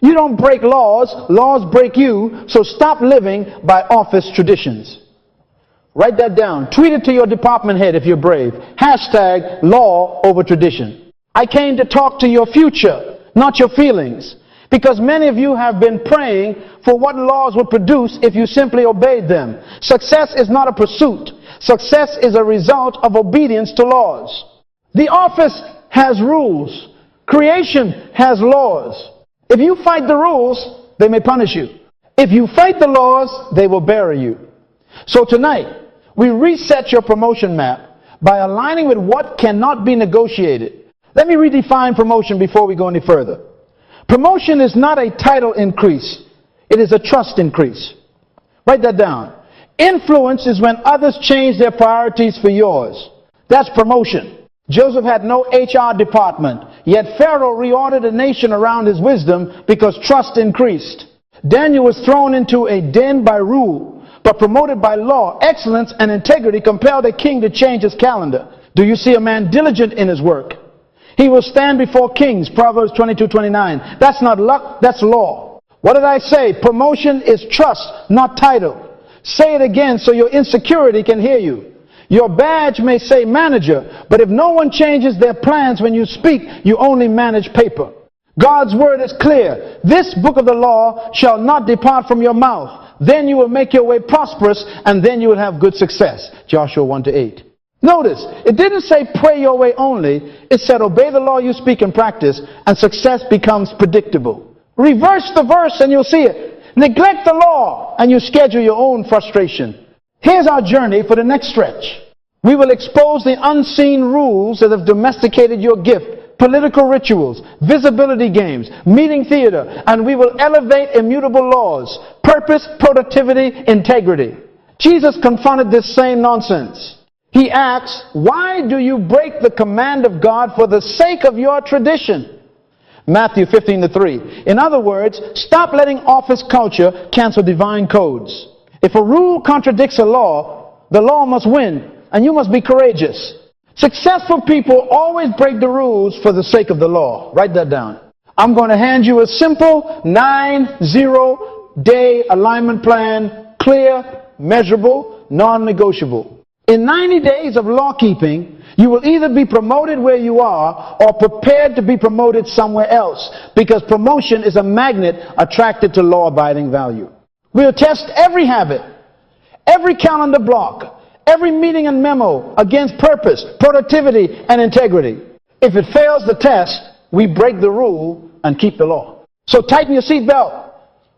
You don't break laws, laws break you, so stop living by office traditions. Write that down. Tweet it to your department head if you're brave. Hashtag law over tradition. I came to talk to your future, not your feelings. Because many of you have been praying for what laws would produce if you simply obeyed them. Success is not a pursuit. Success is a result of obedience to laws. The office has rules. Creation has laws. If you fight the rules, they may punish you. If you fight the laws, they will bury you. So tonight, we reset your promotion map by aligning with what cannot be negotiated. Let me redefine promotion before we go any further. Promotion is not a title increase. It is a trust increase. Write that down. Influence is when others change their priorities for yours. That's promotion. Joseph had no HR department, yet Pharaoh reordered the nation around his wisdom because trust increased. Daniel was thrown into a den by rule, but promoted by law. Excellence and integrity compelled a king to change his calendar. Do you see a man diligent in his work? He will stand before kings, Proverbs 22:29. That's not luck, that's law. What did I say? Promotion is trust, not title. Say it again so your insecurity can hear you. Your badge may say manager, but if no one changes their plans when you speak, you only manage paper. God's word is clear. This book of the law shall not depart from your mouth. Then you will make your way prosperous, and then you will have good success. Joshua 1-8. Notice, it didn't say pray your way only. It said obey the law you speak and practice, and success becomes predictable. Reverse the verse and you'll see it. Neglect the law and you schedule your own frustration. Here's our journey for the next stretch. We will expose the unseen rules that have domesticated your gift, political rituals, visibility games, meeting theater, and we will elevate immutable laws, purpose, productivity, integrity. Jesus confronted this same nonsense. He asks, why do you break the command of God for the sake of your tradition? Matthew 15:3. In other words, stop letting office culture cancel divine codes. If a rule contradicts a law, the law must win, and you must be courageous. Successful people always break the rules for the sake of the law. Write that down. I'm going to hand you a simple 90-day alignment plan, clear, measurable, non-negotiable. In 90 days of law keeping, you will either be promoted where you are or prepared to be promoted somewhere else, because promotion is a magnet attracted to law-abiding value. We'll test every habit, every calendar block, every meeting and memo against purpose, productivity, and integrity. If it fails the test, we break the rule and keep the law. So tighten your seatbelt.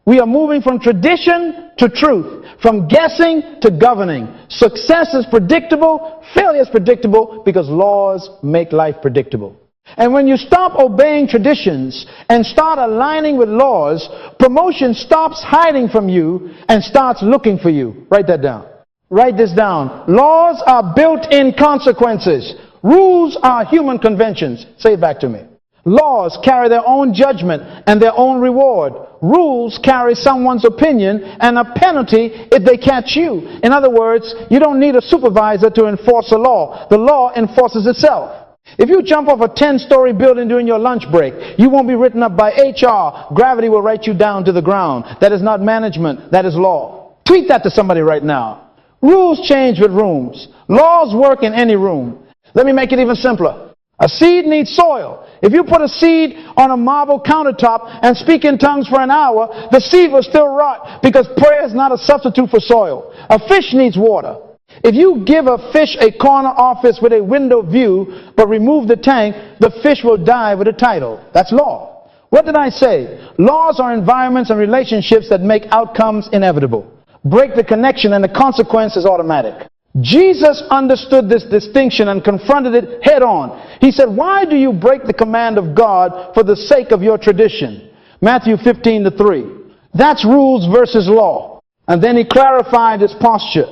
We are moving from tradition to truth, from guessing to governing. Success is predictable, failure is predictable, because laws make life predictable. And when you stop obeying traditions and start aligning with laws, promotion stops hiding from you and starts looking for you. Write that down. Write this down. Laws are built-in consequences. Rules are human conventions. Say it back to me. Laws carry their own judgment and their own reward. Rules carry someone's opinion and a penalty if they catch you. In other words, you don't need a supervisor to enforce a law. The law enforces itself. If you jump off a 10-story building during your lunch break, you won't be written up by HR. Gravity will write you down to the ground. That is not management. That is law. Tweet that to somebody right now. Rules change with rooms. Laws work in any room. Let me make it even simpler. A seed needs soil. If you put a seed on a marble countertop and speak in tongues for an hour, the seed will still rot, because prayer is not a substitute for soil. A fish needs water. If you give a fish a corner office with a window view, but remove the tank, the fish will die with a title. That's law. What did I say? Laws are environments and relationships that make outcomes inevitable. Break the connection and the consequence is automatic. Jesus understood this distinction and confronted it head on. He said, why do you break the command of God for the sake of your tradition? Matthew 15:3. That's rules versus law. And then he clarified his posture.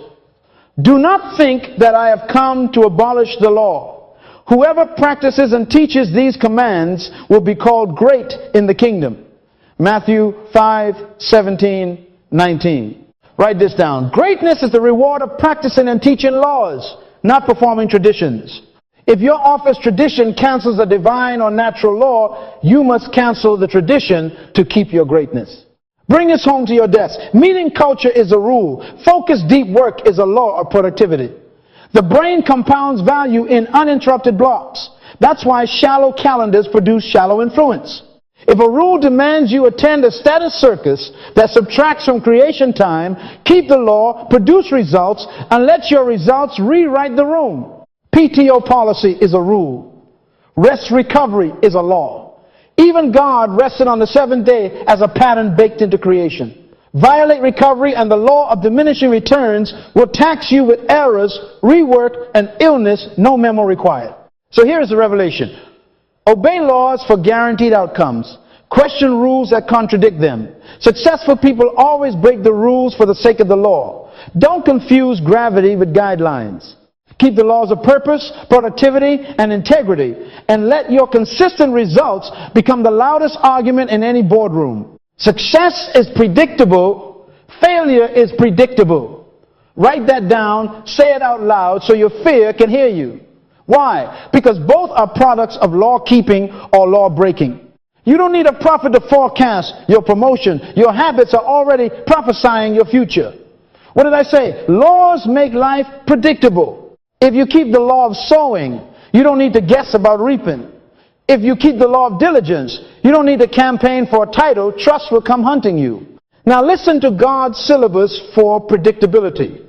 Do not think that I have come to abolish the law. Whoever practices and teaches these commands will be called great in the kingdom. Matthew 5:17-19. Write this down. Greatness is the reward of practicing and teaching laws, not performing traditions. If your office tradition cancels a divine or natural law, you must cancel the tradition to keep your greatness. Bring this home to your desk. Meeting culture is a rule. Focused deep work is a law of productivity. The brain compounds value in uninterrupted blocks. That's why shallow calendars produce shallow influence. If a rule demands you attend a status circus that subtracts from creation time, keep the law, produce results, and let your results rewrite the room. PTO policy is a rule. Rest recovery is a law. Even God rested on the seventh day as a pattern baked into creation. Violate recovery and the law of diminishing returns will tax you with errors, rework, and illness, no memo required. So here is the revelation. Obey laws for guaranteed outcomes. Question rules that contradict them. Successful people always break the rules for the sake of the law. Don't confuse gravity with guidelines. Keep the laws of purpose, productivity, and integrity, and let your consistent results become the loudest argument in any boardroom. Success is predictable. Failure is predictable. Write that down. Say it out loud so your fear can hear you. Why? Because both are products of law keeping or law breaking. You don't need a prophet to forecast your promotion. Your habits are already prophesying your future. What did I say? Laws make life predictable. If you keep the law of sowing, you don't need to guess about reaping. If you keep the law of diligence, you don't need to campaign for a title. Trust will come hunting you. Now listen to God's syllabus for predictability.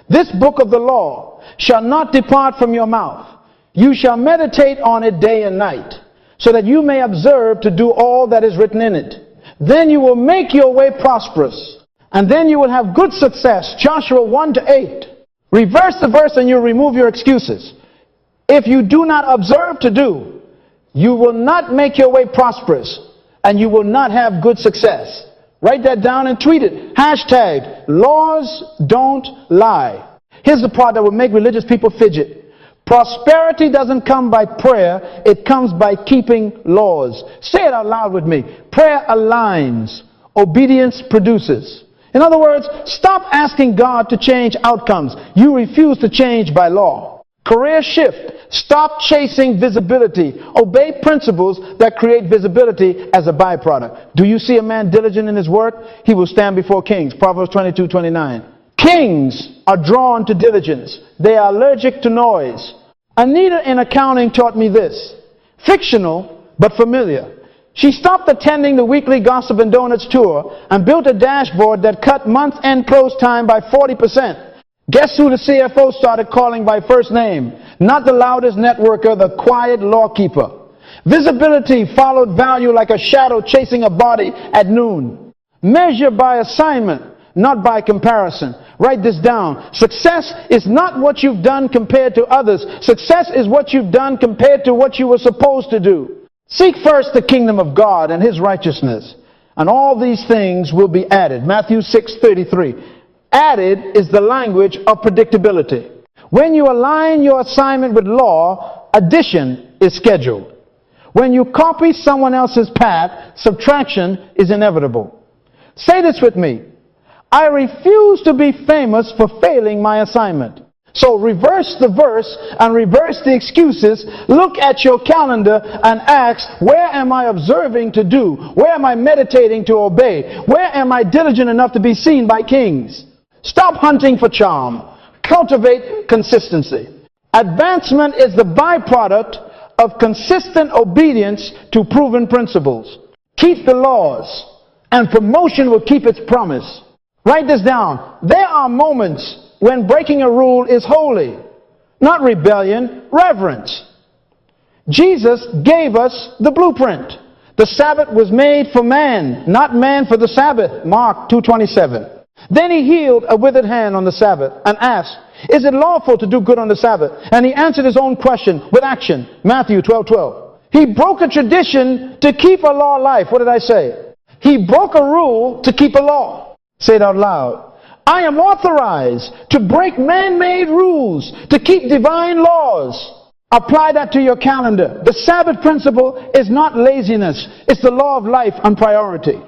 This book of the law shall not depart from your mouth. You shall meditate on it day and night, so that you may observe to do all that is written in it. Then you will make your way prosperous, and then you will have good success. Joshua 1-8. Reverse the verse and you'll remove your excuses. If you do not observe to do, you will not make your way prosperous, and you will not have good success. Write that down and tweet it. Hashtag, laws don't lie. Here's the part that will make religious people fidget. Prosperity doesn't come by prayer, it comes by keeping laws. Say it out loud with me. Prayer aligns, obedience produces. In other words, stop asking God to change outcomes. You refuse to change by law. Career shift. Stop chasing visibility. Obey principles that create visibility as a byproduct. Do you see a man diligent in his work? He will stand before kings. Proverbs 22:29. Kings are drawn to diligence. They are allergic to noise. Anita in accounting taught me this. Fictional, but familiar. She stopped attending the weekly Gossip and Donuts tour and built a dashboard that cut month-end close time by 40%. Guess who the CFO started calling by first name? Not the loudest networker, the quiet lawkeeper. Visibility followed value like a shadow chasing a body at noon. Measure by assignment, not by comparison. Write this down. Success is not what you've done compared to others. Success is what you've done compared to what you were supposed to do. Seek first the kingdom of God and his righteousness, and all these things will be added. Matthew 6:33. Added is the language of predictability. When you align your assignment with law, addition is scheduled. When you copy someone else's path, subtraction is inevitable. Say this with me. I refuse to be famous for failing my assignment. So reverse the verse and reverse the excuses. Look at your calendar and ask, where am I observing to do? Where am I meditating to obey? Where am I diligent enough to be seen by kings? Stop hunting for charm. Cultivate consistency. Advancement is the byproduct of consistent obedience to proven principles. Keep the laws, and promotion will keep its promise. Write this down. There are moments when breaking a rule is holy, not rebellion, reverence. Jesus gave us the blueprint. The Sabbath was made for man, not man for the Sabbath. Mark 2:27. Then he healed a withered hand on the Sabbath and asked, is it lawful to do good on the Sabbath? And he answered his own question with action. Matthew 12:12. He broke a tradition to keep a law alive. What did I say? He broke a rule to keep a law. Say it out loud. I am authorized to break man-made rules to keep divine laws. Apply that to your calendar. The Sabbath principle is not laziness. It's the law of life and priority.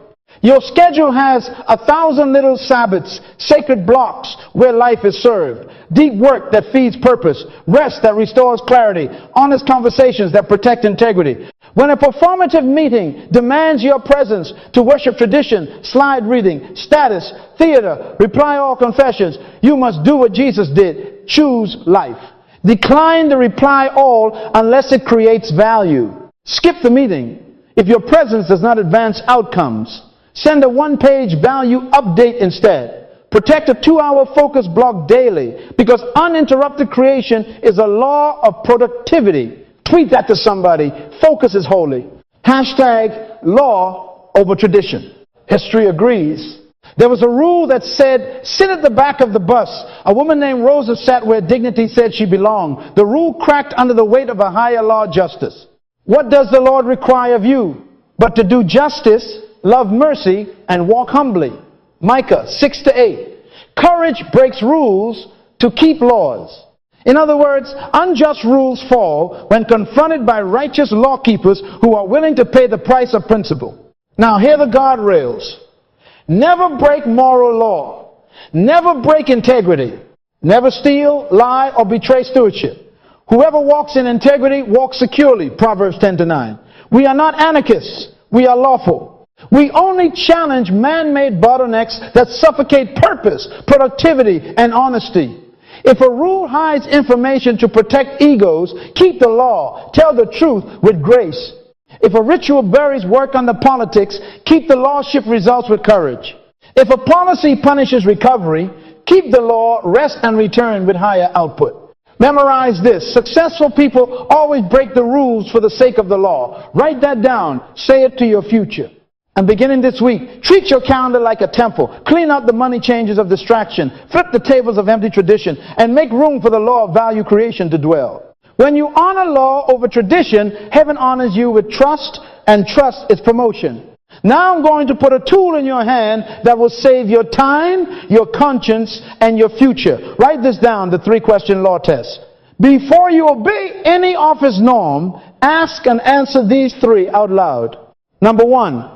Your schedule has 1,000 little Sabbaths, sacred blocks where life is served, deep work that feeds purpose, rest that restores clarity, honest conversations that protect integrity. When a performative meeting demands your presence to worship tradition, slide reading, status, theater, reply all confessions, you must do what Jesus did. Choose life. Decline the reply all unless it creates value. Skip the meeting if your presence does not advance outcomes. Send a one-page value update instead. Protect a 2-hour focus block daily, because uninterrupted creation is a law of productivity. Tweet that to somebody. Focus is holy. Hashtag law over tradition. History agrees. There was a rule that said, sit at the back of the bus. A woman named Rosa sat where dignity said she belonged. The rule cracked under the weight of a higher law justice. What does the Lord require of you? But to do justice, love mercy, and walk humbly. Micah 6-8. Courage breaks rules to keep laws. In other words, unjust rules fall when confronted by righteous lawkeepers who are willing to pay the price of principle. Now here are the guardrails. Never break moral law. Never break integrity. Never steal, lie, or betray stewardship. Whoever walks in integrity walks securely. Proverbs 10-9. We are not anarchists. We are lawful. We only challenge man-made bottlenecks that suffocate purpose, productivity, and honesty. If a rule hides information to protect egos, keep the law. Tell the truth with grace. If a ritual buries work under politics, keep the law shift results with courage. If a policy punishes recovery, keep the law rest and return with higher output. Memorize this. Successful people always break the rules for the sake of the law. Write that down. Say it to your future. And beginning this week, treat your calendar like a temple. Clean out the money changers of distraction. Flip the tables of empty tradition. And make room for the law of value creation to dwell. When you honor law over tradition, heaven honors you with trust, and trust is promotion. Now I'm going to put a tool in your hand that will save your time, your conscience, and your future. Write this down, the 3-question law test. Before you obey any office norm, ask and answer these 3 out loud. Number 1,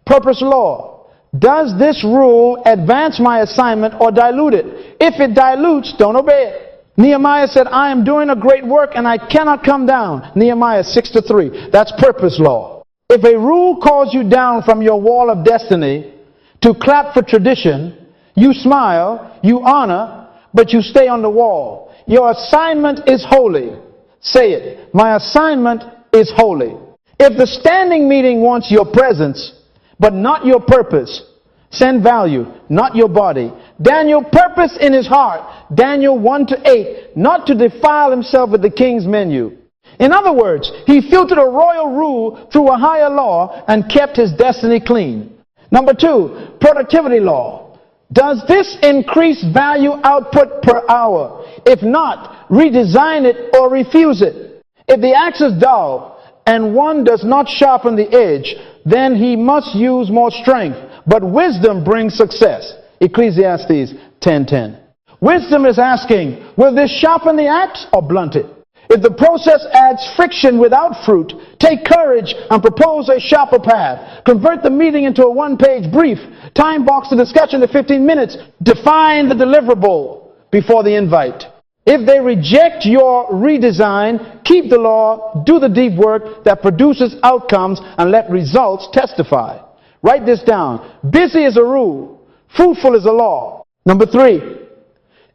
purpose law. Does this rule advance my assignment or dilute it? If it dilutes, don't obey it. Nehemiah said, I am doing a great work and I cannot come down. Nehemiah 6-3. That's purpose law. If a rule calls you down from your wall of destiny to clap for tradition, you smile, you honor, but you stay on the wall. Your assignment is holy. Say it. My assignment is holy. If the standing meeting wants your presence, but not your purpose, send value, not your body. Daniel purpose in his heart. Daniel 1-8, not to defile himself with the king's menu. In other words, he filtered a royal rule through a higher law and kept his destiny clean. Number 2, productivity law. Does this increase value output per hour? If not, redesign it or refuse it. If the axe is dull and one does not sharpen the edge, then he must use more strength. But wisdom brings success. Ecclesiastes 10:10. Wisdom is asking, will this sharpen the axe or blunt it? If the process adds friction without fruit, take courage and propose a sharper path. Convert the meeting into a 1-page brief. Time box the discussion to 15 minutes. Define the deliverable before the invite. If they reject your redesign, keep the law, do the deep work that produces outcomes, and let results testify. Write this down. Busy is a rule. Fruitful is a law. Number 3,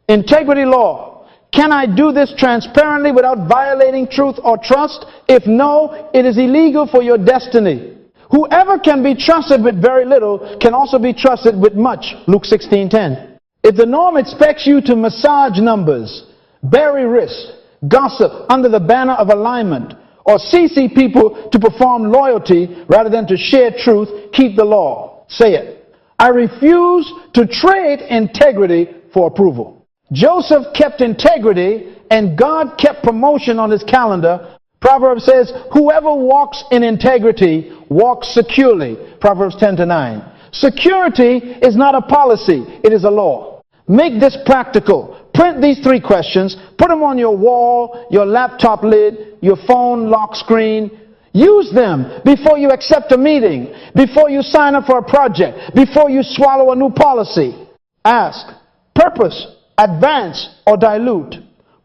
integrity law. Can I do this transparently without violating truth or trust? If no, it is illegal for your destiny. Whoever can be trusted with very little can also be trusted with much. Luke 16:10. If the norm expects you to massage numbers, bury risks, gossip under the banner of alignment, or CC people to perform loyalty rather than to share truth, keep the law. Say it. I refuse to trade integrity for approval. Joseph kept integrity and God kept promotion on his calendar. Proverbs says, whoever walks in integrity walks securely. Proverbs 10-9. Security is not a policy, it is a law. Make this practical. Print these 3 questions, put them on your wall, your laptop lid, your phone lock screen, Use them before you accept a meeting, before you sign up for a project, before you swallow a new policy. Ask, purpose, advance or dilute.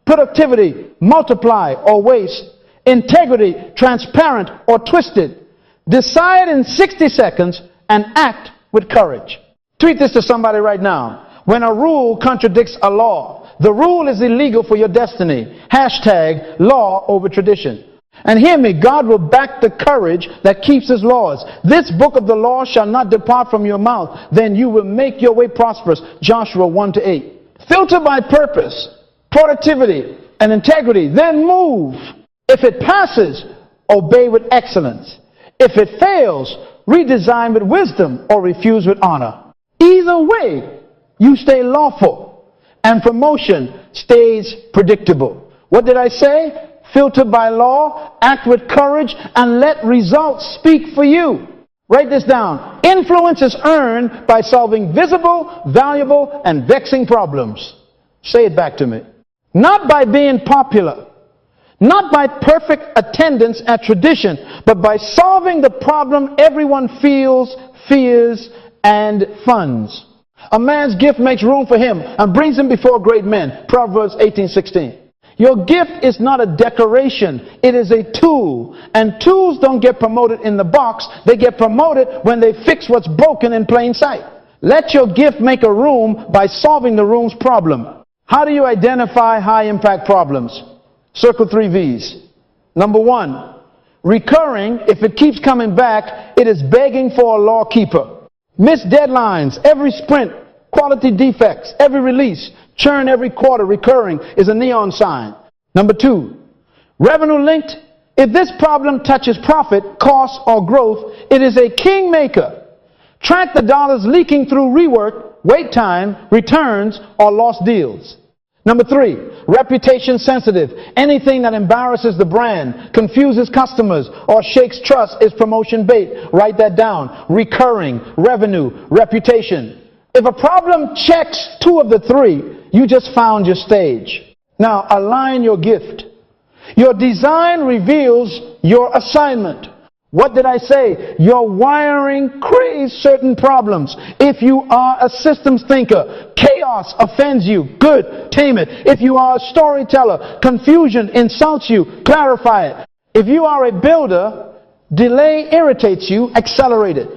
Productivity, multiply or waste. Integrity, transparent or twisted. Decide in 60 seconds and act with courage. Tweet this to somebody right now. When a rule contradicts a law, the rule is illegal for your destiny. Hashtag law over tradition. And hear me, God will back the courage that keeps his laws. This book of the law shall not depart from your mouth. Then you will make your way prosperous. Joshua 1-8. Filter by purpose, productivity, and integrity. Then move. If it passes, obey with excellence. If it fails, redesign with wisdom or refuse with honor. Either way, you stay lawful and promotion stays predictable. What did I say? Filter by law, act with courage, and let results speak for you. Write this down. Influence is earned by solving visible, valuable, and vexing problems. Say it back to me. Not by being popular, not by perfect attendance at tradition, but by solving the problem everyone feels, fears, and funds. A man's gift makes room for him and brings him before great men. Proverbs 18:16. Your gift is not a decoration, it is a tool. And tools don't get promoted in the box, they get promoted when they fix what's broken in plain sight. Let your gift make a room by solving the room's problem. How do you identify high impact problems? Circle 3 V's. Number 1, recurring. If it keeps coming back, it is begging for a law keeper. Missed deadlines, every sprint, quality defects, every release, churn every quarter, recurring, is a neon sign. Number 2, revenue linked. If this problem touches profit, cost, or growth, it is a kingmaker. Track the dollars leaking through rework, wait time, returns, or lost deals. Number 3, reputation sensitive. Anything that embarrasses the brand, confuses customers, or shakes trust is promotion bait. Write that down. Recurring, revenue, reputation. If a problem checks 2 of the 3, you just found your stage. Now align your gift. Your design reveals your assignment. What did I say? Your wiring craves certain problems. If you are a systems thinker, chaos offends you. Good, tame it. If you are a storyteller, confusion insults you. Clarify it. If you are a builder, delay irritates you. Accelerate it.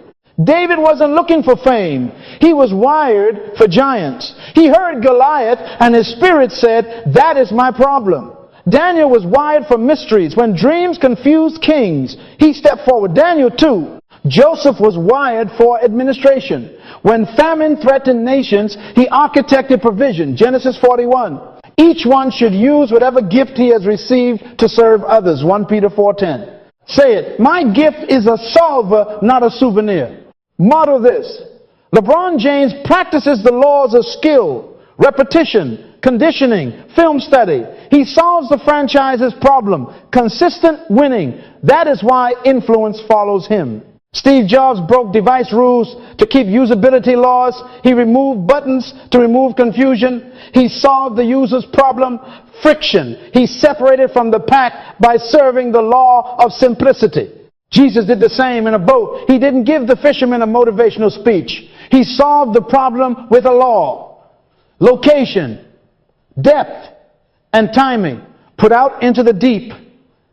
David wasn't looking for fame. He was wired for giants. He heard Goliath and his spirit said, that is my problem. Daniel was wired for mysteries. When dreams confused kings, he stepped forward. Daniel too. Joseph was wired for administration. When famine threatened nations, he architected provision. Genesis 41. Each one should use whatever gift he has received to serve others. 1 Peter 4:10. Say it. My gift is a solver, not a souvenir. Motto this. LeBron James practices the laws of skill, repetition, conditioning, film study. He solves the franchise's problem. Consistent winning. That is why influence follows him. Steve Jobs broke device rules to keep usability laws. He removed buttons to remove confusion. He solved the user's problem, friction. He separated from the pack by serving the law of simplicity. Jesus did the same in a boat. He didn't give the fishermen a motivational speech. He solved the problem with a law. Location, depth, and timing. Put out into the deep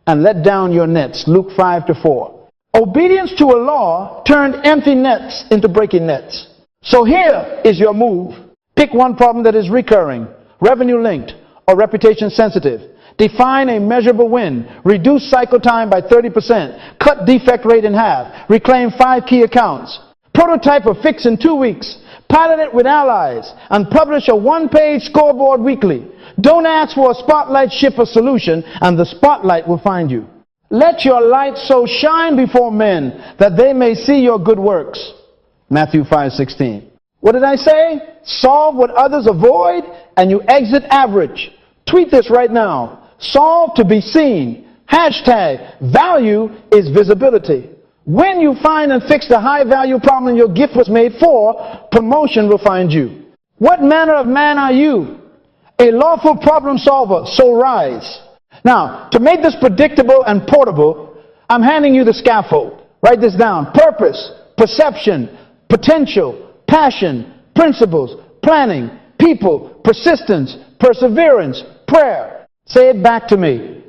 and let down your nets. Luke 5:4. Obedience to a law turned empty nets into breaking nets. So here is your move. Pick one problem that is recurring, revenue linked, or reputation sensitive. Define a measurable win. Reduce cycle time by 30%. Cut defect rate in half. Reclaim 5 key accounts. Prototype a fix in 2 weeks. Pilot it with allies. And publish a 1-page scoreboard weekly. Don't ask for a spotlight, ship a solution, and the spotlight will find you. Let your light so shine before men that they may see your good works. Matthew 5:16. What did I say? Solve what others avoid and you exit average. Tweet this right now. Solve to be seen. Hashtag value is visibility. When you find and fix the high value problem your gift was made for, promotion will find you. What manner of man are you? A lawful problem solver, so rise. Now, to make this predictable and portable, I'm handing you the scaffold. Write this down. Purpose, perception, potential, passion, principles, planning, people, persistence, perseverance, prayer. Say it back to me.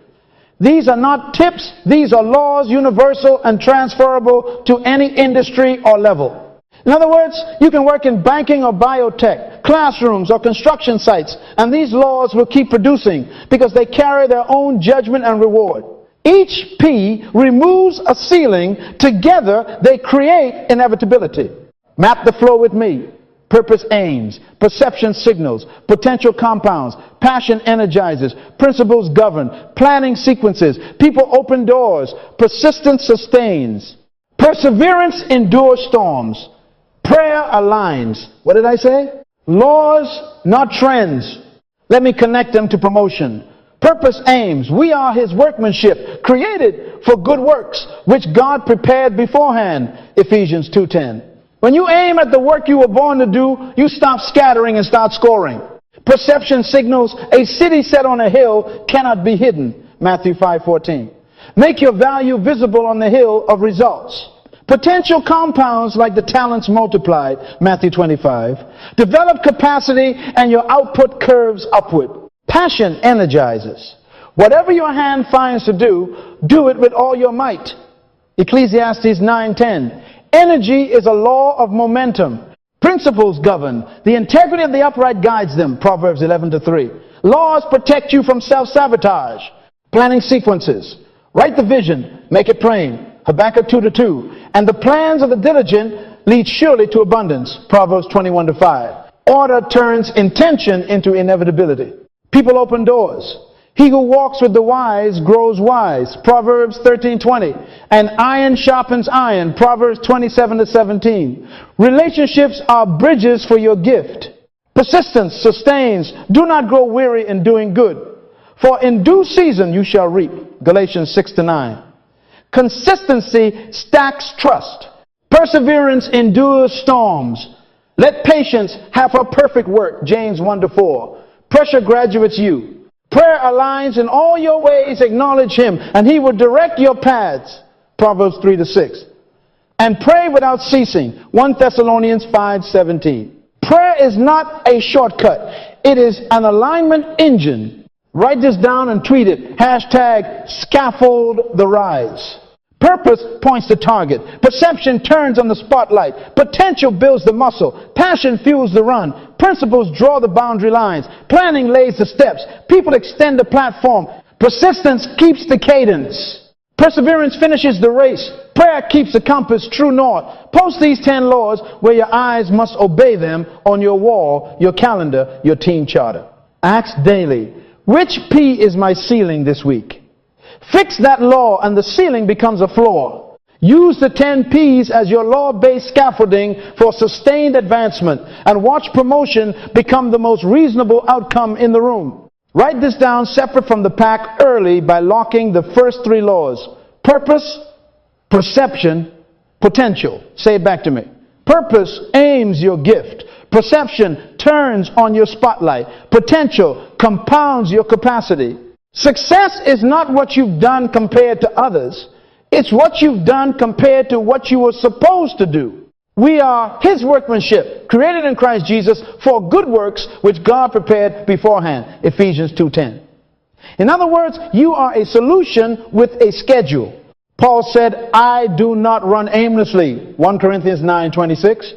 These are not tips. These are laws, universal and transferable to any industry or level. In other words, you can work in banking or biotech, classrooms or construction sites, and these laws will keep producing because they carry their own judgment and reward. Each P removes a ceiling. Together, they create inevitability. Map the flow with me. Purpose aims, perception signals, potential compounds, passion energizes, principles govern, planning sequences, people open doors, persistence sustains, perseverance endures storms, prayer aligns. What did I say? Laws, not trends. Let me connect them to promotion. Purpose aims. We are His workmanship, created for good works, which God prepared beforehand. Ephesians 2:10. When you aim at the work you were born to do, you stop scattering and start scoring. Perception signals a city set on a hill cannot be hidden. Matthew 5:14. Make your value visible on the hill of results. Potential compounds like the talents multiplied. Matthew 25. Develop capacity and your output curves upward. Passion energizes. Whatever your hand finds to do, do it with all your might. Ecclesiastes 9:10. Energy is a law of momentum. Principles govern. The integrity of the upright guides them. Proverbs 11:3. Laws protect you from self-sabotage. Planning sequences. Write the vision. Make it plain. Habakkuk 2:2. And the plans of the diligent lead surely to abundance. Proverbs 21:5. Order turns intention into inevitability. People open doors. He who walks with the wise grows wise. Proverbs 13:20. And iron sharpens iron. Proverbs 27:17. Relationships are bridges for your gift. Persistence sustains. Do not grow weary in doing good, for in due season you shall reap. Galatians 6:9. Consistency stacks trust. Perseverance endures storms. Let patience have her perfect work. James 1-4. Pressure graduates you. Prayer aligns in all your ways. Acknowledge Him, and He will direct your paths. Proverbs 3-6. And pray without ceasing. 1 Thessalonians 5:17. Prayer is not a shortcut. It is an alignment engine. Write this down and tweet it. Hashtag scaffold the rise. Purpose points the target. Perception turns on the spotlight. Potential builds the muscle. Passion fuels the run. Principles draw the boundary lines. Planning lays the steps. People extend the platform. Persistence keeps the cadence. Perseverance finishes the race. Prayer keeps the compass true north. Post these 10 laws where your eyes must obey them on your wall, your calendar, your team charter. Ask daily, which P is my ceiling this week? Fix that law and the ceiling becomes a floor. Use the 10 P's as your law-based scaffolding for sustained advancement, and watch promotion become the most reasonable outcome in the room. Write this down separate from the pack early by locking the first 3 laws. Purpose, perception, potential. Say it back to me. Purpose aims your gift. Perception turns on your spotlight. Potential compounds your capacity. Success is not what you've done compared to others. It's what you've done compared to what you were supposed to do. We are His workmanship, created in Christ Jesus for good works, which God prepared beforehand. Ephesians 2:10. In other words, you are a solution with a schedule. Paul said, I do not run aimlessly. 1 Corinthians 9:26.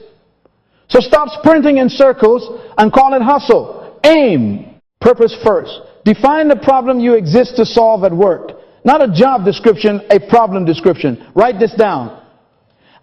So stop sprinting in circles and call it hustle. Aim. Purpose first. Define the problem you exist to solve at work. Not a job description, a problem description. Write this down.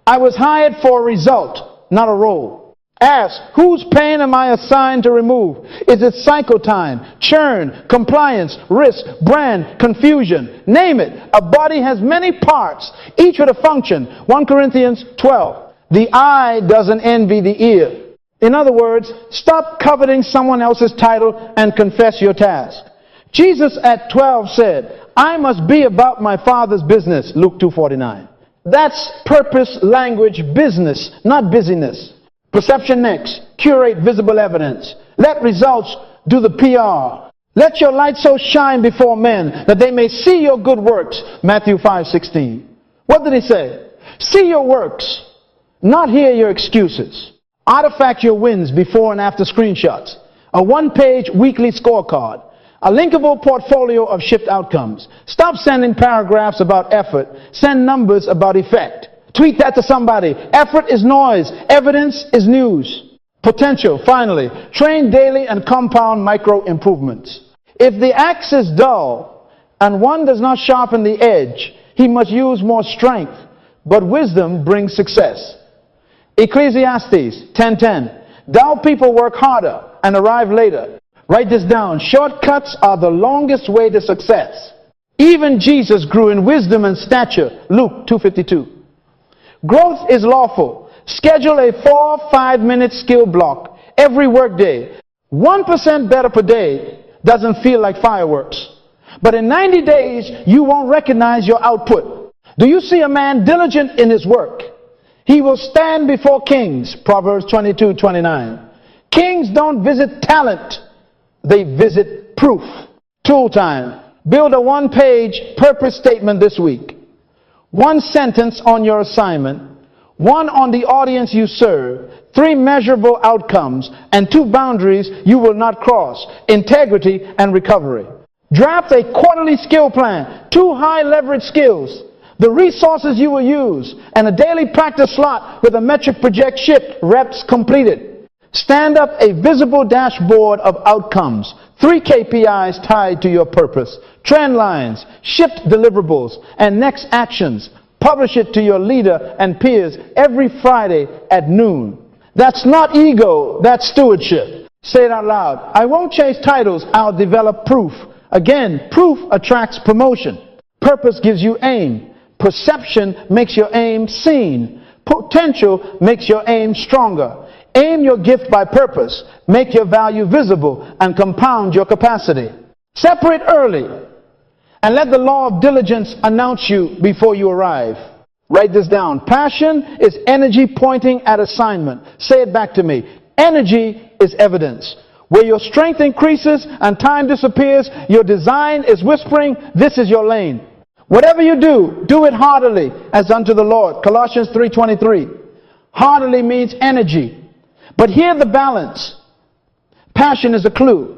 I was hired for a result, not a role. Ask, whose pain am I assigned to remove? Is it cycle time, churn, compliance, risk, brand, confusion? Name it. A body has many parts, each with a function. 1 Corinthians 12. The eye doesn't envy the ear. In other words, stop coveting someone else's title and confess your task. Jesus at 12 said, I must be about my Father's business. Luke 2:49. That's purpose, language, business, not busyness. Perception next. Curate visible evidence. Let results do the PR. Let your light so shine before men that they may see your good works. Matthew 5:16. What did he say? See your works, not hear your excuses. Artifact your wins before and after screenshots. A one-page weekly scorecard. A linkable portfolio of shift outcomes. Stop sending paragraphs about effort. Send numbers about effect. Tweet that to somebody. Effort is noise. Evidence is news. Potential, finally. Train daily and compound micro improvements. If the axe is dull and one does not sharpen the edge, he must use more strength. But wisdom brings success. Ecclesiastes 10:10. Dull people work harder and arrive later. Write this down. Shortcuts are the longest way to success. Even Jesus grew in wisdom and stature. Luke 2:52. Growth is lawful. Schedule a 4-5-minute skill block every workday. 1% better per day doesn't feel like fireworks. But in 90 days, you won't recognize your output. Do you see a man diligent in his work? He will stand before kings. Proverbs 22:29. Kings don't visit talent. They visit proof. Tool time. Build a one-page purpose statement this week. One sentence on your assignment. One on the audience you serve. 3 measurable outcomes. And 2 boundaries you will not cross. Integrity and recovery. Draft a quarterly skill plan. 2 high-leverage skills. The resources you will use. And a daily practice slot with a metric project shift. Reps completed. Stand up a visible dashboard of outcomes. 3 KPIs tied to your purpose. Trend lines, shift deliverables, and next actions. Publish it to your leader and peers every Friday at noon. That's not ego, that's stewardship. Say it out loud. I won't chase titles, I'll develop proof. Again, proof attracts promotion. Purpose gives you aim. Perception makes your aim seen. Potential makes your aim stronger. Aim your gift by purpose, make your value visible, and compound your capacity. Separate early, and let the law of diligence announce you before you arrive. Write this down. Passion is energy pointing at assignment. Say it back to me. Energy is evidence. Where your strength increases and time disappears, your design is whispering, this is your lane. Whatever you do, do it heartily as unto the Lord. Colossians 3:23. Heartily means energy. But hear the balance. Passion is a clue.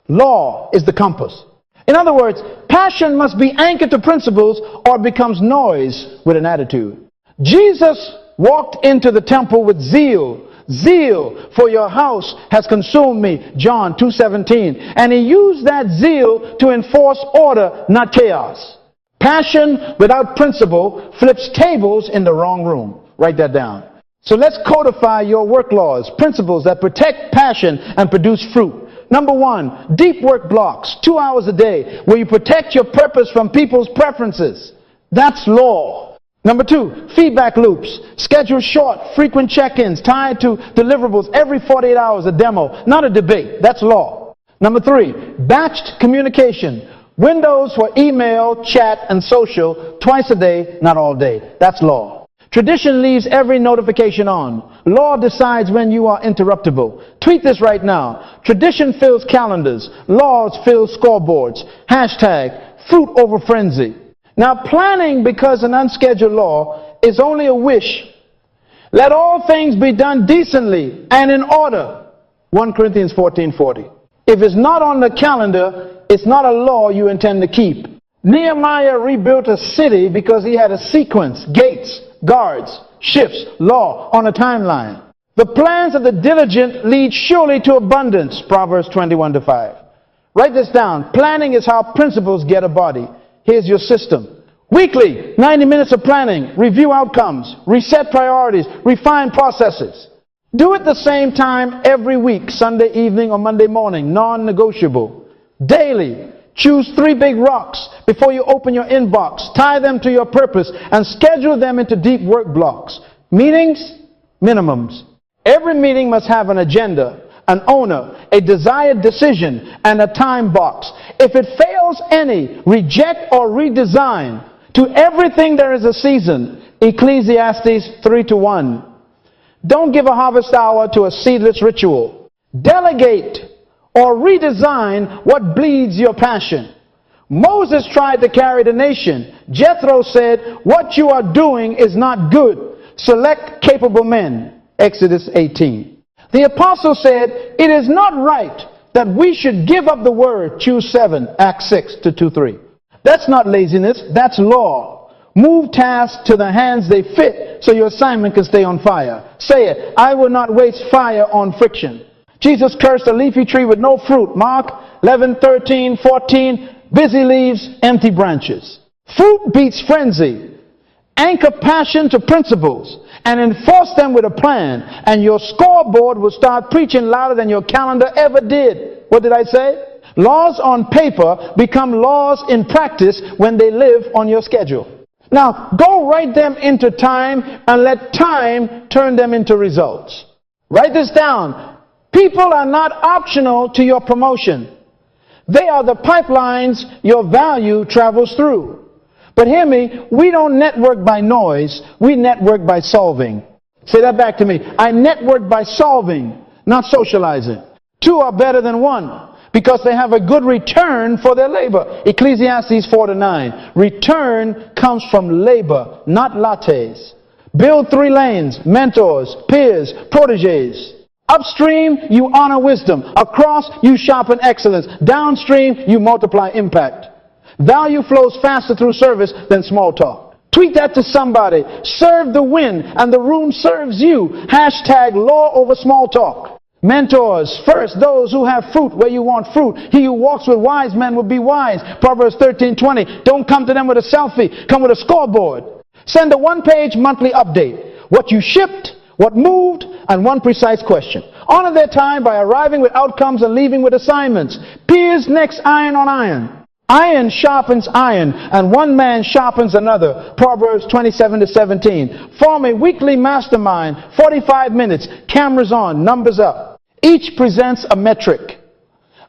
Law is the compass. In other words, passion must be anchored to principles or it becomes noise with an attitude. Jesus walked into the temple with zeal. Zeal for your house has consumed me. John 2:17. And he used that zeal to enforce order, not chaos. Passion without principle flips tables in the wrong room. Write that down. So let's codify your work laws, principles that protect passion and produce fruit. Number 1, deep work blocks, 2 hours a day, where you protect your purpose from people's preferences. That's law. Number 2, feedback loops. Schedule short, frequent check-ins tied to deliverables every 48 hours, a demo, not a debate. That's law. Number 3, batched communication. Windows for email, chat, and social, twice a day, not all day. That's law. Tradition leaves every notification on. Law decides when you are interruptible. Tweet this right now. Tradition fills calendars. Laws fill scoreboards. Hashtag fruit over frenzy. Now planning because an unscheduled law is only a wish. Let all things be done decently and in order. 1 Corinthians 14:40. If it's not on the calendar, it's not a law you intend to keep. Nehemiah rebuilt a city because he had a sequence, gates, guards, shifts, law on a timeline. The plans of the diligent lead surely to abundance. Proverbs 21:5. Write this down. Planning is how principles get a body. Here's your system. Weekly, 90 minutes of planning, review outcomes, reset priorities, refine processes. Do it the same time every week, Sunday evening or Monday morning, non-negotiable. Daily, choose 3 big rocks before you open your inbox. Tie them to your purpose and schedule them into deep work blocks. Meetings, minimums. Every meeting must have an agenda, an owner, a desired decision, and a time box. If it fails any, reject or redesign. To everything there is a season. Ecclesiastes 3:1. Don't give a harvest hour to a seedless ritual. Delegate or redesign what bleeds your passion. Moses tried to carry the nation. Jethro said, what you are doing is not good. Select capable men. Exodus 18. The apostle said, it is not right that we should give up the word. Choose 7. Acts 6 to 2:3. That's not laziness. That's law. Move tasks to the hands they fit so your assignment can stay on fire. Say it. I will not waste fire on friction. Jesus cursed a leafy tree with no fruit. Mark 11, 13, 14. Busy leaves, empty branches. Fruit beats frenzy. Anchor passion to principles and enforce them with a plan, and your scoreboard will start preaching louder than your calendar ever did. What did I say? Laws on paper become laws in practice when they live on your schedule. Now, go write them into time and let time turn them into results. Write this down. People are not optional to your promotion. They are the pipelines your value travels through. But hear me, we don't network by noise, we network by solving. Say that back to me. I network by solving, not socializing. 2 are better than 1 because they have a good return for their labor. Ecclesiastes 4 to 9. Return comes from labor, not lattes. Build 3 lanes, mentors, peers, proteges. Upstream, you honor wisdom. Across, you sharpen excellence. Downstream, you multiply impact. Value flows faster through service than small talk. Tweet that to somebody. Serve the win and the room serves you. Hashtag law over small talk. Mentors, first those who have fruit where you want fruit. He who walks with wise men will be wise. Proverbs 13:20. Don't come to them with a selfie. Come with a scoreboard. Send a 1-page monthly update. What you shipped, what moved, and 1 precise question. Honor their time by arriving with outcomes and leaving with assignments. Peers next iron on iron. Iron sharpens iron, and one man sharpens another. Proverbs 27 to 17. Form a weekly mastermind, 45 minutes, cameras on, numbers up. Each presents a metric,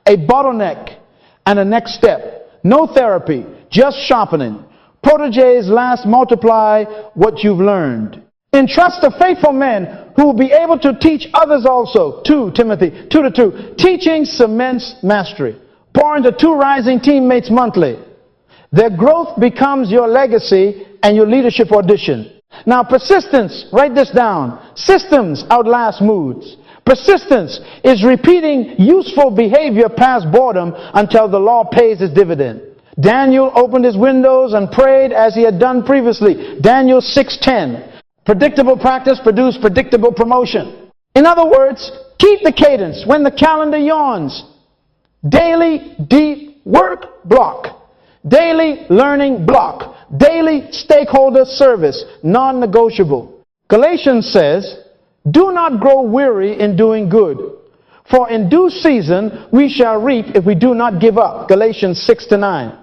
a bottleneck, and a next step. No therapy, just sharpening. Proteges last multiply what you've learned. Entrust to faithful men who will be able to teach others also. 2 Timothy 2 to 2. Teaching cements mastery. Pour into 2 rising teammates monthly. Their growth becomes your legacy and your leadership audition. Now persistence, write this down. Systems outlast moods. Persistence is repeating useful behavior past boredom until the law pays its dividend. Daniel opened his windows and prayed as he had done previously. Daniel 6:10. Predictable practice produced predictable promotion. In other words, keep the cadence when the calendar yawns. Daily deep work block. Daily learning block. Daily stakeholder service, non-negotiable. Galatians says, do not grow weary in doing good, for in due season we shall reap if we do not give up. Galatians 6 to 9.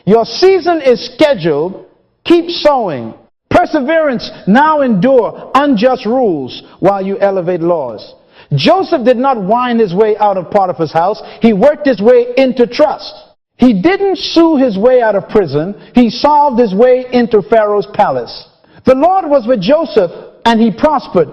Your season is scheduled. Keep sowing. Perseverance, now endure unjust rules while you elevate laws. Joseph did not wind his way out of Potiphar's house. He worked his way into trust. He didn't sue his way out of prison. He solved his way into Pharaoh's palace. The Lord was with Joseph and he prospered.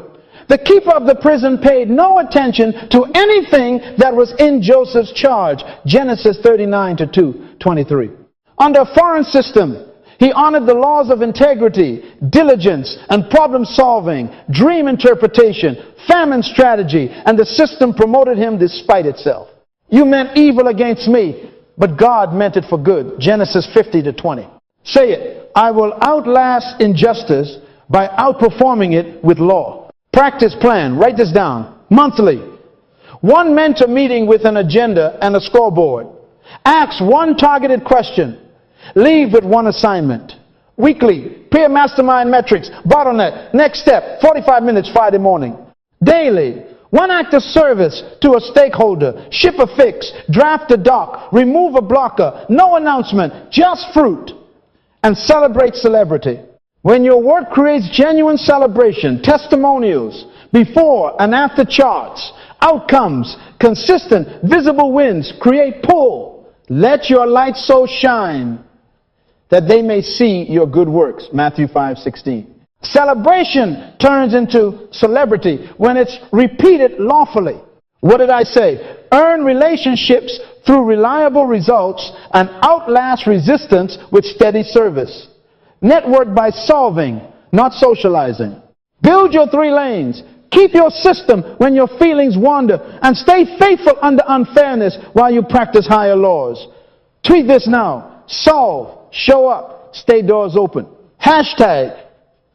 The keeper of the prison paid no attention to anything that was in Joseph's charge. Genesis 39 to 23. Under a foreign system, he honored the laws of integrity, diligence, and problem solving, dream interpretation, famine strategy, and the system promoted him despite itself. You meant evil against me, but God meant it for good. Genesis 50 to 20. Say it. I will outlast injustice by outperforming it with law. Practice plan. Write this down. Monthly. 1 mentor meeting with an agenda and a scoreboard. Ask 1 targeted question. Leave with 1 assignment. Weekly, peer mastermind metrics, bottleneck, next step, 45 minutes Friday morning. Daily, 1 act of service to a stakeholder, ship a fix, draft a doc, remove a blocker, no announcement, just fruit. And celebrate celebrity. When your work creates genuine celebration, testimonials, before and after charts, outcomes, consistent, visible wins, create pull. Let your light so shine that they may see your good works. Matthew 5:16. Celebration turns into celebrity when it's repeated lawfully. What did I say? Earn relationships through reliable results and outlast resistance with steady service. Network by solving, not socializing. Build your 3 lanes. Keep your system when your feelings wander, and stay faithful under unfairness while you practice higher laws. Tweet this now. Solve, show up, stay doors open. Hashtag,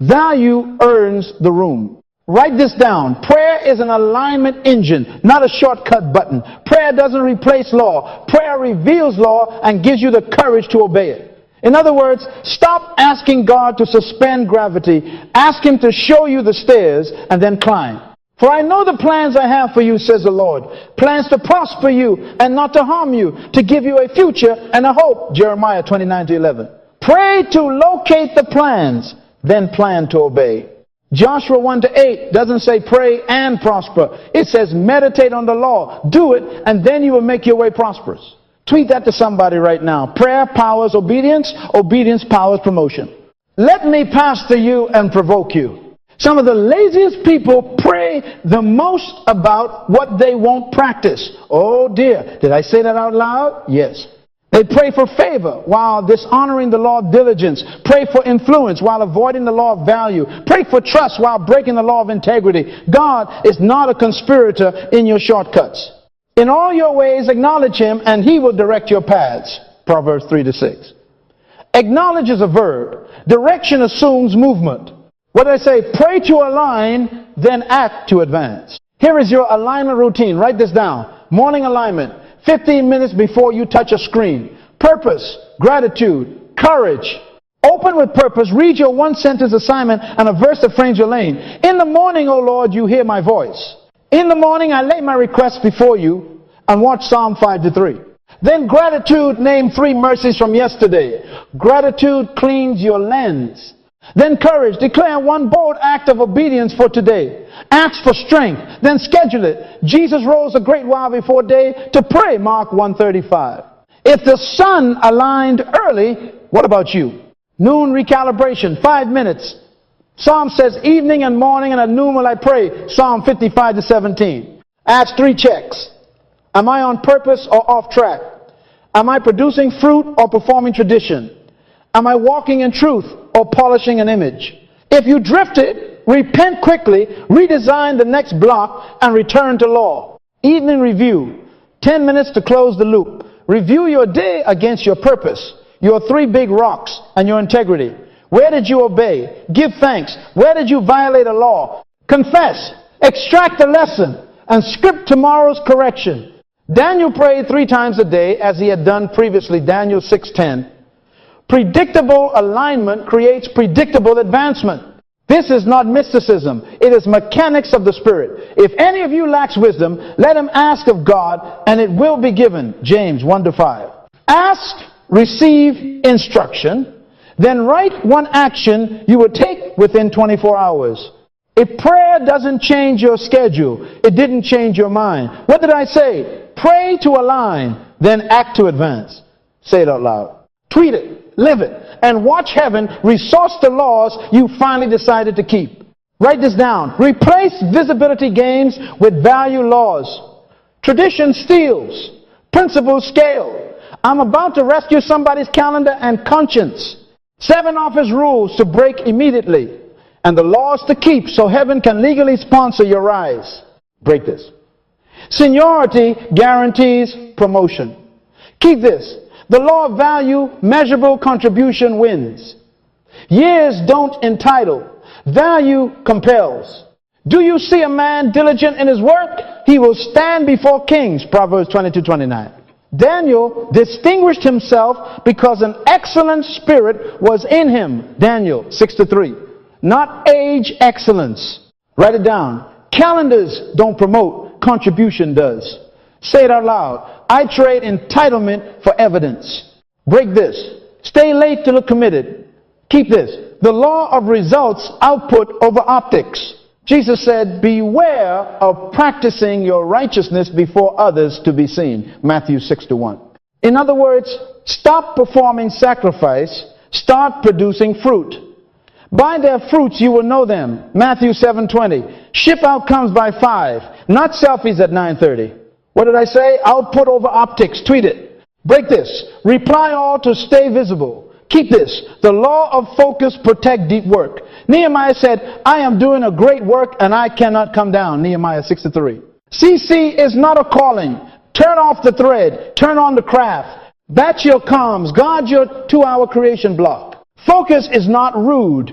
value earns the room. Write this down. Prayer is an alignment engine, not a shortcut button. Prayer doesn't replace law. Prayer reveals law and gives you the courage to obey it. In other words, stop asking God to suspend gravity. Ask Him to show you the stairs and then climb. For I know the plans I have for you, says the Lord. Plans to prosper you and not to harm you, to give you a future and a hope. Jeremiah 29:11. Pray to locate the plans, then plan to obey. Joshua 1:8 doesn't say pray and prosper. It says meditate on the law. Do it, and then you will make your way prosperous. Tweet that to somebody right now. Prayer powers obedience. Obedience powers promotion. Let me pastor you and provoke you. Some of the laziest people pray the most about what they won't practice. Oh dear. Did I say that out loud? Yes. They pray for favor while dishonoring the law of diligence. Pray for influence while avoiding the law of value. Pray for trust while breaking the law of integrity. God is not a conspirator in your shortcuts. In all your ways, acknowledge Him, and He will direct your paths. Proverbs 3-6. Acknowledge is a verb. Direction assumes movement. What did I say? Pray to align, then act to advance. Here is your alignment routine. Write this down. Morning alignment. 15 minutes before you touch a screen. Purpose, gratitude, courage. Open with purpose. Read your 1-sentence assignment and a verse that frames your lane. In the morning, O Lord, you hear my voice. In the morning, I lay my requests before you and watch Psalm 5-3. Then gratitude, name 3 mercies from yesterday. Gratitude cleans your lens. Then courage, declare 1 bold act of obedience for today. Ask for strength, then schedule it. Jesus rose a great while before day to pray, Mark 1:35. If the sun aligned early, what about you? Noon recalibration, 5 minutes. Psalm says, evening and morning and at noon will I pray. Psalm 55-17. Ask 3 checks. Am I on purpose or off track? Am I producing fruit or performing tradition? Am I walking in truth or polishing an image? If you drifted, repent quickly, redesign the next block, and return to law. Evening review. 10 minutes to close the loop. Review your day against your purpose, your 3 big rocks, and your integrity. Where did you obey? Give thanks. Where did you violate a law? Confess. Extract the lesson and script tomorrow's correction. Daniel prayed 3 times a day as he had done previously. Daniel 6:10. Predictable alignment creates predictable advancement. This is not mysticism. It is mechanics of the Spirit. If any of you lacks wisdom, let him ask of God, and it will be given. James 1-5. Ask, receive instruction, then write 1 action you will take within 24 hours. If prayer doesn't change your schedule, it didn't change your mind. What did I say? Pray to align, then act to advance. Say it out loud. Tweet it, live it, and watch heaven resource the laws you finally decided to keep. Write this down. Replace visibility games with value laws. Tradition steals. Principles scale. I'm about to rescue somebody's calendar and conscience. 7 office rules to break immediately, and the laws to keep so heaven can legally sponsor your rise. Break this. Seniority guarantees promotion. Keep this. The law of value, measurable contribution wins. Years don't entitle. Value compels. Do you see a man diligent in his work? He will stand before kings. Proverbs 22:29. Daniel distinguished himself because an excellent spirit was in him. Daniel 6-3. Not age excellence. Write it down. Calendars don't promote. Contribution does. Say it out loud. I trade entitlement for evidence. Break this. Stay late to look committed. Keep this. The law of results, output over optics. Jesus said, beware of practicing your righteousness before others to be seen. Matthew 6-1. In other words, stop performing sacrifice. Start producing fruit. By their fruits you will know them. Matthew 7:20. Ship out comes by 5. Not selfies at 9:30. What did I say? Output over optics. Tweet it. Break this. Reply all to stay visible. Keep this. The law of focus protect deep work. Nehemiah said, I am doing a great work and I cannot come down. Nehemiah 6:3. CC is not a calling. Turn off the thread. Turn on the craft. Batch your comms. Guard your 2-hour creation block. Focus is not rude.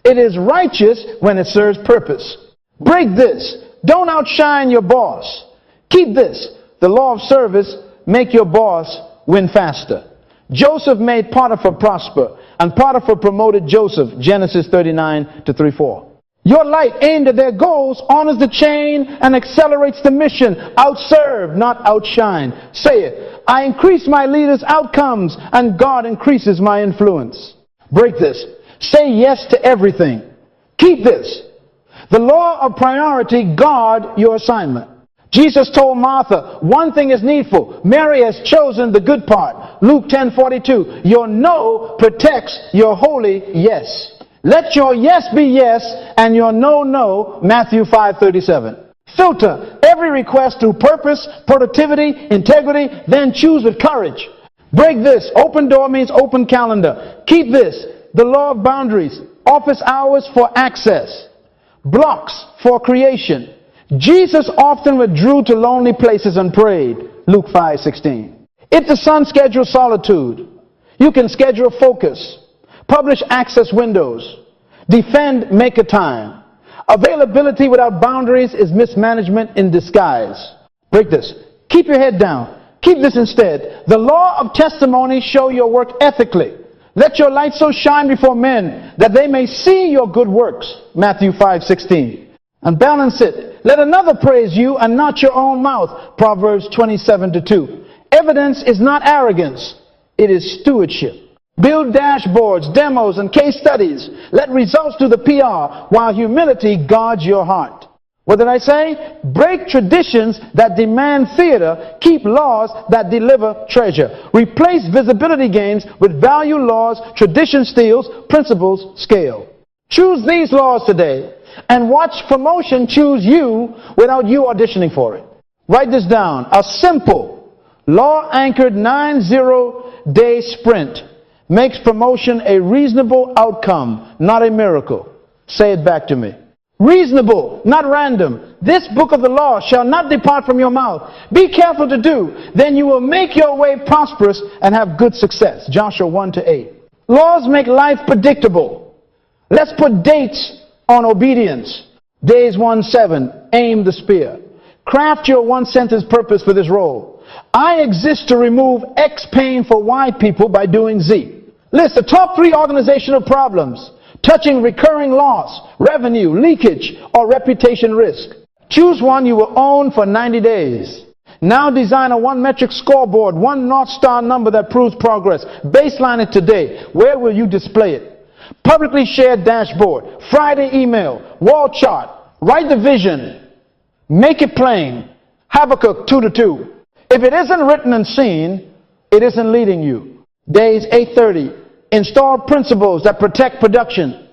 It is righteous when it serves purpose. Break this. Don't outshine your boss. Keep this. The law of service make your boss win faster. Joseph made Potiphar prosper, and Potiphar promoted Joseph, Genesis 39:3-4. Your light aimed at their goals honors the chain and accelerates the mission. Outserve, not outshine. Say it. I increase my leaders' outcomes, and God increases my influence. Break this. Say yes to everything. Keep this. The law of priority guard your assignment. Jesus told Martha, one thing is needful. Mary has chosen the good part. Luke 10:42. Your no protects your holy yes. Let your yes be yes and your no, no. Matthew 5:37. Filter every request through purpose, productivity, integrity, then choose with courage. Break this. Open door means open calendar. Keep this. The law of boundaries. Office hours for access. Blocks for creation. Jesus often withdrew to lonely places and prayed. Luke 5:16. If the sun schedules solitude, you can schedule focus. Publish access windows. Defend maker time. Availability without boundaries is mismanagement in disguise. Break this. Keep your head down. Keep this instead. The law of testimony show your work ethically. Let your light so shine before men that they may see your good works. Matthew 5:16. And balance it. Let another praise you and not your own mouth. Proverbs 27:2. Evidence is not arrogance. It is stewardship. Build dashboards, demos, and case studies. Let results do the PR while humility guards your heart. What did I say? Break traditions that demand theater. Keep laws that deliver treasure. Replace visibility gains with value laws. Tradition steals, principles scale. Choose these laws today and watch promotion choose you without you auditioning for it. Write this down. A simple, law-anchored 90-day sprint makes promotion a reasonable outcome, not a miracle. Say it back to me. Reasonable, not random. This book of the law shall not depart from your mouth. Be careful to do. Then you will make your way prosperous and have good success. Joshua 1-8. Laws make life predictable. Let's put dates on obedience. Days 1-7. Aim the spear. Craft your one-sentence purpose for this role. I exist to remove X pain for Y people by doing Z. List the top 3 organizational problems touching recurring loss, revenue, leakage, or reputation risk. Choose one you will own for 90 days. Now design a 1-metric scoreboard, 1 North Star number that proves progress. Baseline it today. Where will you display it? Publicly shared dashboard, Friday email, wall chart. Write the vision. Make it plain. Habakkuk 2:2. If it isn't written and seen, it isn't leading you. Days 8:30. Install principles that protect production.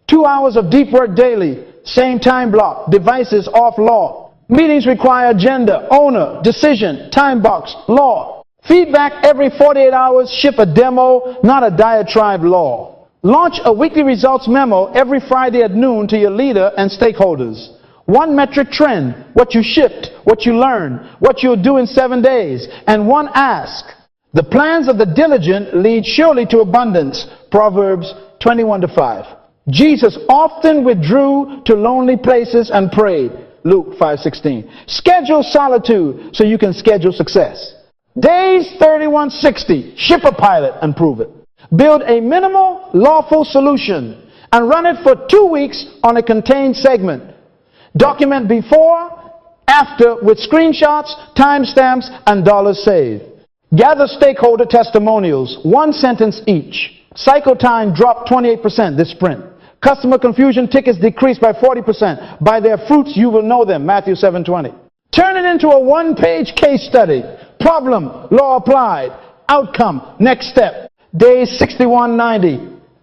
2 hours of deep work daily. Same time block. Devices off law. Meetings require agenda, owner, decision, time box, law. Feedback every 48 hours. Ship a demo, not a diatribe law. Launch a weekly results memo every Friday at noon to your leader and stakeholders. 1 metric trend, what you shipped, what you learned, what you'll do in 7 days, and 1 ask. The plans of the diligent lead surely to abundance. Proverbs 21-5. Jesus often withdrew to lonely places and prayed. Luke 5:16. Schedule solitude so you can schedule success. Days 3160. Ship a pilot and prove it. Build a minimal lawful solution and run it for 2 weeks on a contained segment. Document before, after with screenshots, timestamps, and dollars saved. Gather stakeholder testimonials, 1 sentence each. Cycle time dropped 28% this sprint. Customer confusion tickets decreased by 40%. By their fruits you will know them. Matthew 7:20. Turn it into a 1-page case study. Problem, law applied. Outcome, next step. Days 61-90.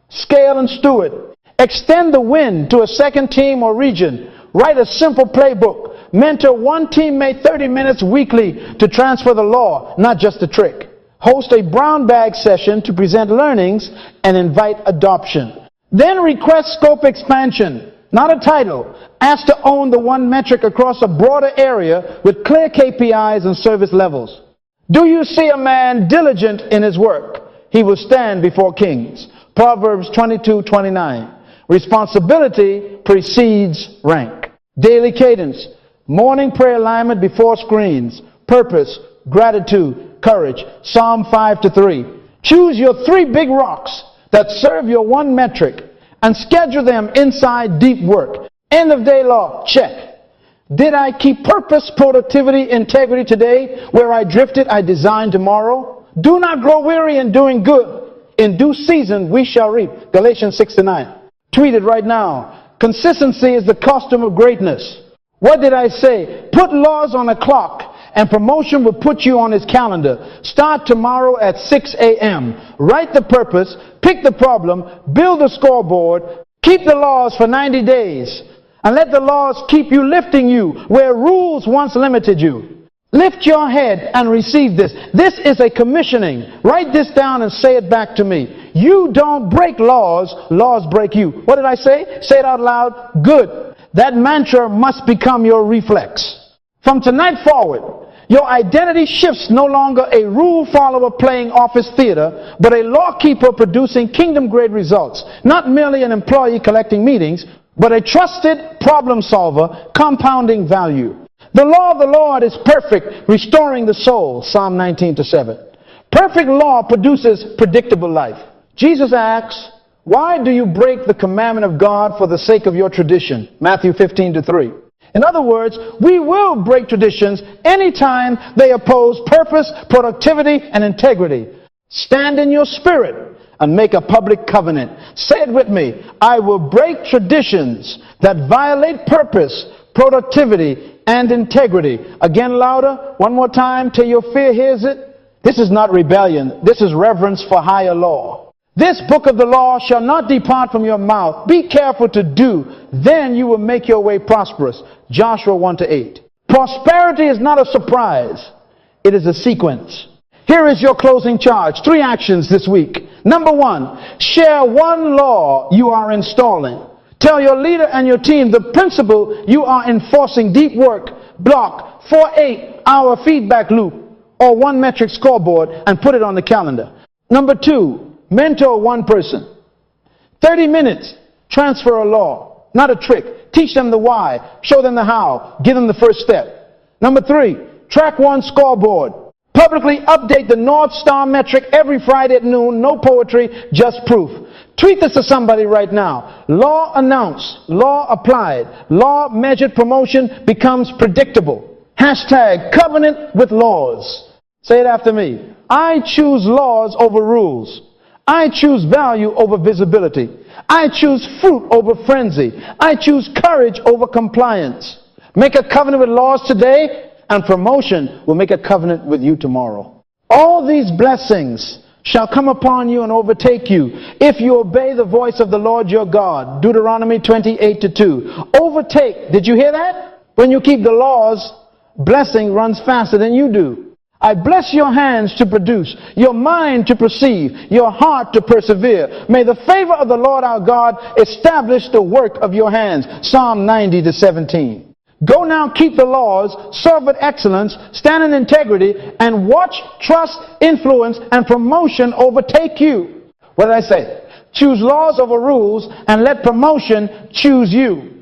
Scale and steward. Extend the win to a second team or region. Write a simple playbook. Mentor 1 teammate 30 minutes weekly to transfer the law, not just the trick. Host a brown bag session to present learnings and invite adoption. Then request scope expansion, not a title. Ask to own the one metric across a broader area with clear KPIs and service levels. Do you see a man diligent in his work? He will stand before kings. Proverbs 22:29. Responsibility precedes rank. Daily cadence. Morning prayer alignment before screens. Purpose, gratitude, courage. Psalm 5-3. Choose your 3 big rocks that serve your one metric and schedule them inside deep work. End of day law, check. Did I keep purpose, productivity, integrity today? Where I drifted, I design tomorrow. Do not grow weary in doing good. In due season, we shall reap. Galatians 6-9. Tweet it right now. Consistency is the custom of greatness. What did I say? Put laws on a clock and promotion will put you on his calendar. Start tomorrow at 6 a.m. Write the purpose, pick the problem, build a scoreboard, keep the laws for 90 days. And let the laws keep you lifting you where rules once limited you. Lift your head and receive this. This is a commissioning. Write this down and say it back to me. You don't break laws, laws break you. What did I say? Say it out loud. Good. That mantra must become your reflex. From tonight forward, your identity shifts no longer a rule follower playing office theater, but a law keeper producing kingdom grade results. Not merely an employee collecting meetings, but a trusted problem solver compounding value. The law of the Lord is perfect, restoring the soul. Psalm 19-7. Perfect law produces predictable life. Jesus asks, why do you break the commandment of God for the sake of your tradition? Matthew 15-3. In other words, we will break traditions anytime they oppose purpose, productivity, and integrity. Stand in your spirit and make a public covenant. Say it with me. I will break traditions that violate purpose, productivity, and integrity. Again, louder. One more time till your fear hears it. This is not rebellion. This is reverence for higher law. This book of the law shall not depart from your mouth. Be careful to do. Then you will make your way prosperous. Joshua 1-8. Prosperity is not a surprise. It is a sequence. Here is your closing charge. 3 actions this week. Number 1, share one law you are installing. Tell your leader and your team the principle you are enforcing. Deep work, block, 4-8-hour feedback loop, or one metric scoreboard, and put it on the calendar. Number 2, mentor one person. 30 minutes, transfer a law, not a trick. Teach them the why, show them the how, give them the first step. Number 3, track one scoreboard. Publicly update the North Star metric every Friday at noon. No poetry, just proof. Tweet this to somebody right now. Law announced, law applied, law measured promotion becomes predictable. Hashtag covenant with laws. Say it after me. I choose laws over rules. I choose value over visibility. I choose fruit over frenzy. I choose courage over compliance. Make a covenant with laws today, and promotion will make a covenant with you tomorrow. All these blessings shall come upon you and overtake you if you obey the voice of the Lord your God. Deuteronomy 28-2. Overtake. Did you hear that? When you keep the laws, blessing runs faster than you do. I bless your hands to produce, your mind to perceive, your heart to persevere. May the favor of the Lord our God establish the work of your hands. Psalm 90-17. Go now, keep the laws, serve with excellence, stand in integrity, and watch, trust, influence, and promotion overtake you. What did I say? Choose laws over rules and let promotion choose you.